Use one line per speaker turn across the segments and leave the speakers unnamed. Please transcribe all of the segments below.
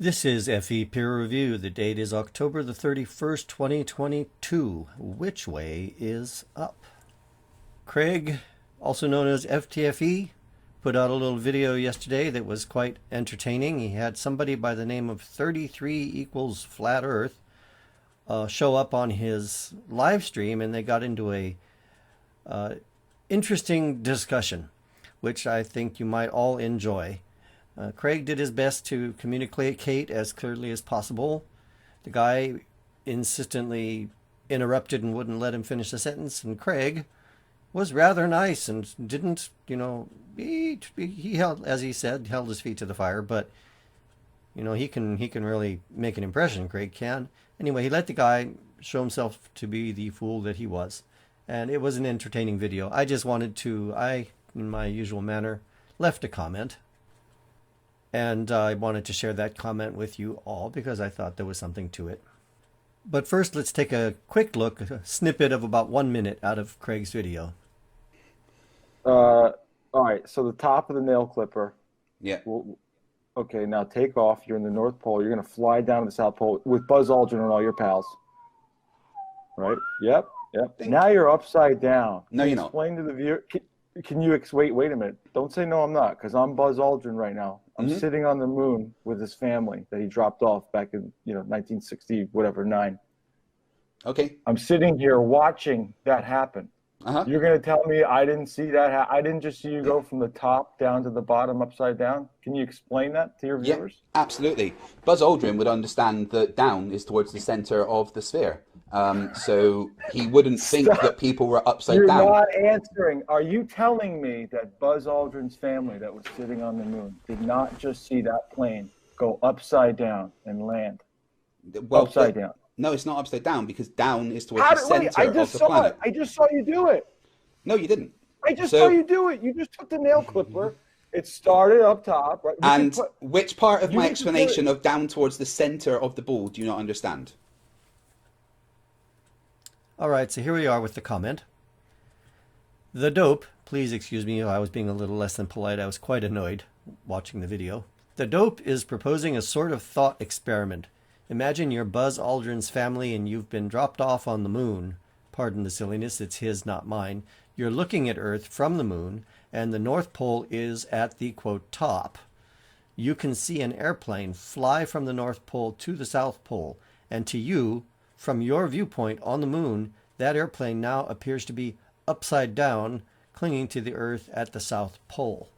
This is FE Peer Review. The date is October the 31st, 2022. Which way is up? Craig, also known as FTFE, put out a little video yesterday that was quite entertaining. He had somebody by the name of 33 equals flat earth show up on his live stream, and they got into a interesting discussion, which I think you might all enjoy. Craig did his best to communicate as clearly as possible. The guy insistently interrupted and wouldn't let him finish the sentence, and Craig was rather nice and didn't, he held, as he said, held his feet to the fire, but he can really make an impression. Craig can. Anyway, he let the guy show himself to be the fool that he was, and it was an entertaining video. I just wanted to, in my usual manner, left a comment. And I wanted to share that comment with you all because I thought there was something to it. But first, let's take a quick look, a snippet of about 1 minute out of Craig's video.
All right, so the top of the nail clipper.
Yeah.
Okay, now take off. You're in the North Pole. You're going to fly down to the South Pole with Buzz Aldrin and all your pals. Right? Yep. Now you're upside down.
No, you're not.
Explain to the viewer. Can you wait a minute. Don't say no, I'm not, because I'm Buzz Aldrin right now. I'm sitting on the moon with his family that he dropped off back in 1960 whatever 9.
Okay.
I'm sitting here watching that happen. You're going to tell me I didn't see that I didn't just see you go from the top down to the bottom upside down? Can you explain that to your viewers?
Yeah, absolutely. Buzz Aldrin would understand that down is towards the center of the sphere. So he wouldn't think that people were upside down.
You're not answering. Are you telling me that Buzz Aldrin's family that was sitting on the moon did not just see that plane go upside down and land?
Well,
upside down.
No, it's not upside down, because down is towards the center of the planet.
I just saw you do it.
No, you didn't.
I just saw you do it. You just took the nail clipper. It started up top. Right?
And which part of my explanation of down towards the center of the ball do you not understand?
All right, so here we are with the comment. The dope, please excuse me if I was being a little less than polite. I was quite annoyed watching the video. The dope is proposing a sort of thought experiment. Imagine you're Buzz Aldrin's family and you've been dropped off on the moon. Pardon the silliness, it's his, not mine. You're looking at Earth from the moon, and the North Pole is at the, quote, top. You can see an airplane fly from the North Pole to the South Pole, and to you, from your viewpoint on the moon, that airplane now appears to be upside down, clinging to the Earth at the South Pole.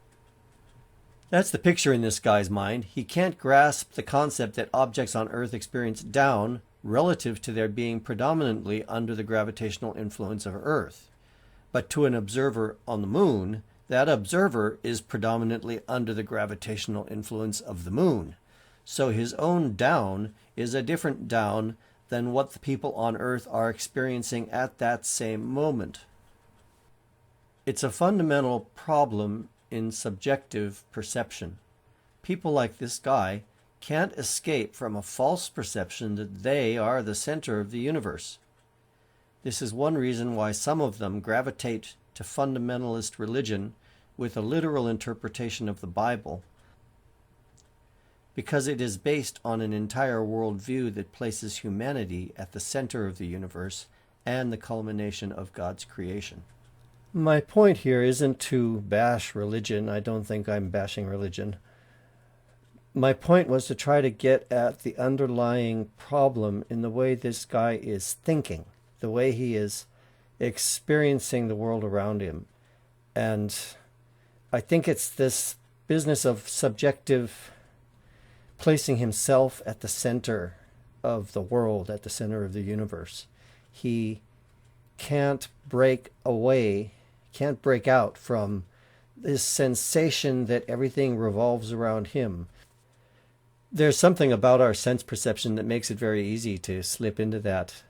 That's the picture in this guy's mind. He can't grasp the concept that objects on Earth experience down relative to their being predominantly under the gravitational influence of Earth. But to an observer on the moon, that observer is predominantly under the gravitational influence of the moon. So his own down is a different down than what the people on Earth are experiencing at that same moment. It's a fundamental problem in subjective perception. People like this guy can't escape from a false perception that they are the center of the universe. This is one reason why some of them gravitate to fundamentalist religion with a literal interpretation of the Bible, because it is based on an entire worldview that places humanity at the center of the universe and the culmination of God's creation. My point here isn't to bash religion. I don't think I'm bashing religion. My point was to try to get at the underlying problem in the way this guy is thinking, the way he is experiencing the world around him. And I think it's this business of subjective placing himself at the center of the world, at the center of the universe. He can't break out from this sensation that everything revolves around him. There's something about our sense perception that makes it very easy to slip into that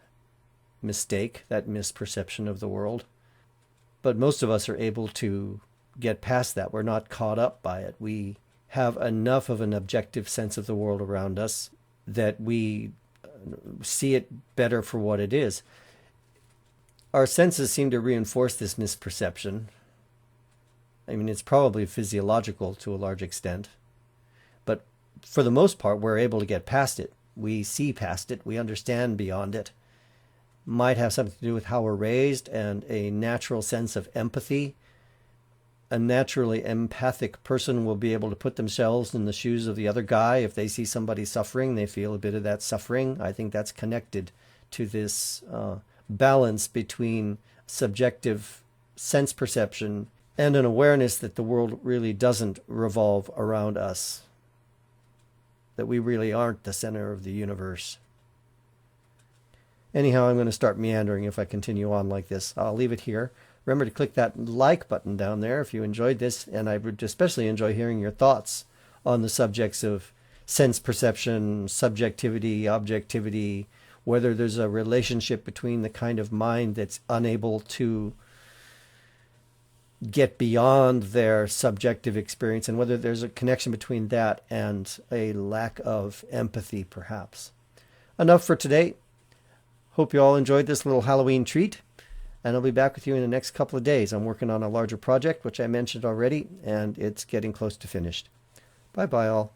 mistake, that misperception of the world. But most of us are able to get past that. We're not caught up by it. We have enough of an objective sense of the world around us that we see it better for what it is. Our senses seem to reinforce this misperception. I mean, it's probably physiological to a large extent. But for the most part, we're able to get past it. We see past it. We understand beyond it. Might have something to do with how we're raised and a natural sense of empathy. A naturally empathic person will be able to put themselves in the shoes of the other guy. If they see somebody suffering, they feel a bit of that suffering. I think that's connected to this balance between subjective sense perception and an awareness that the world really doesn't revolve around us, that we really aren't the center of the universe. Anyhow, I'm going to start meandering if I continue on like this. I'll leave it here. Remember to click that like button down there if you enjoyed this, and I would especially enjoy hearing your thoughts on the subjects of sense perception, subjectivity, objectivity, whether there's a relationship between the kind of mind that's unable to get beyond their subjective experience and whether there's a connection between that and a lack of empathy, perhaps. Enough for today. Hope you all enjoyed this little Halloween treat, and I'll be back with you in the next couple of days. I'm working on a larger project, which I mentioned already, and it's getting close to finished. Bye-bye all.